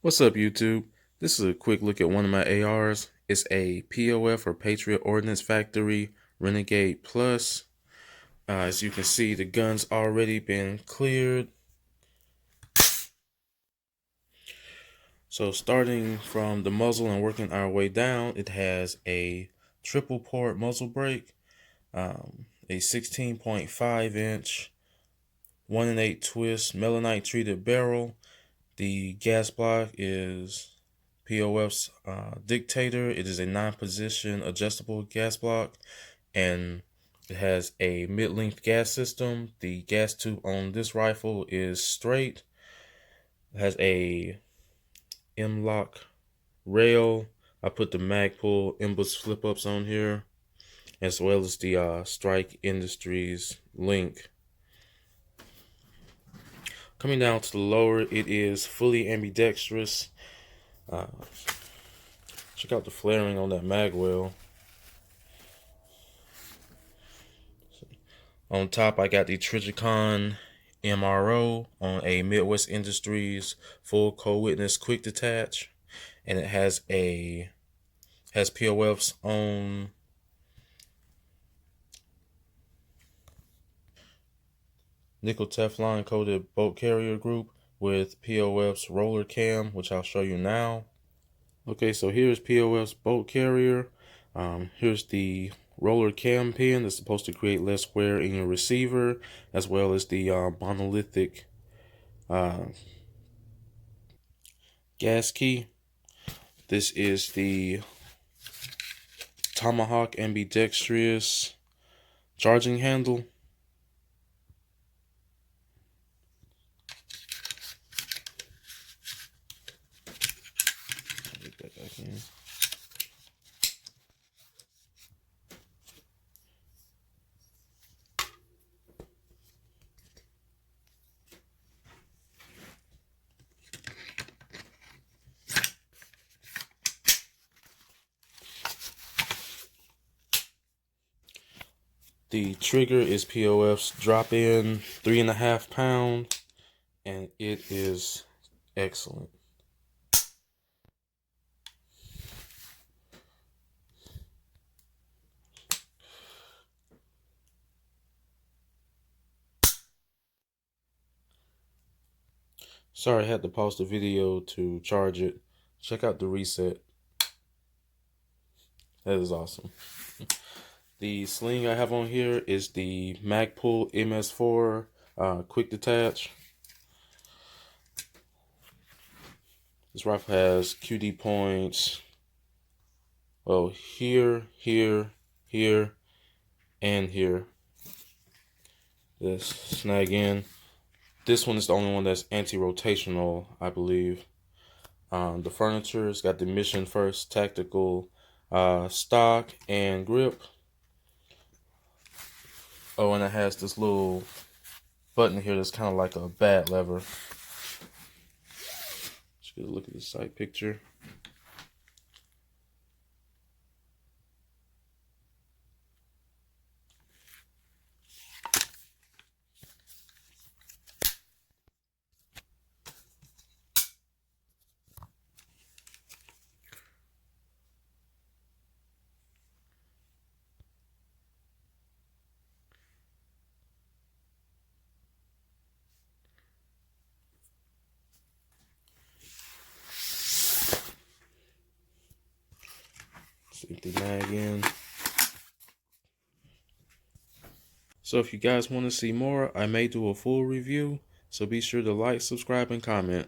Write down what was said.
What's up, YouTube? This is a quick look at one of my ARs. It's a POF or Patriot Ordnance Factory Renegade Plus. As you can see, the gun's already been cleared. So starting from the muzzle and working our way down, it has a triple port muzzle brake, a 16.5 inch 1 and 8 twist melanite treated barrel. The gas block is POF's Dictator. It is a 9-position adjustable gas block, and it has a mid-length gas system. The gas tube on this rifle is straight. It has a M-lock rail. I put the Magpul Imbus flip-ups on here, as well as the Strike Industries link. Coming down to the lower, it is fully ambidextrous. Check out the flaring on that mag well. On top, I got the Trigicon MRO on a Midwest Industries full co-witness quick detach, and it has POF's own nickel Teflon coated bolt carrier group with POF's roller cam, which I'll show you now. Okay, so here's POF's bolt carrier. Here's the roller cam pin that's supposed to create less wear in your receiver, as well as the monolithic gas key. This is the Tomahawk ambidextrous charging handle. Get that back in. The trigger is POF's drop-in 3.5 pound, and it is excellent. Sorry, I had to pause the video to charge it. Check out the reset. That is awesome. The sling I have on here is the Magpul MS4 quick detach. This rifle has QD points, well, here, here, here, and here. This snag in. This one is the only one that's anti-rotational, I believe. The furniture's got the Mission First tactical stock and grip. Oh, and it has this little button here that's kind of like a bat lever. Let's get a look at the sight picture. Stick the mag in. So if you guys want to see more, I may do a full review. So be sure to like, subscribe, and comment.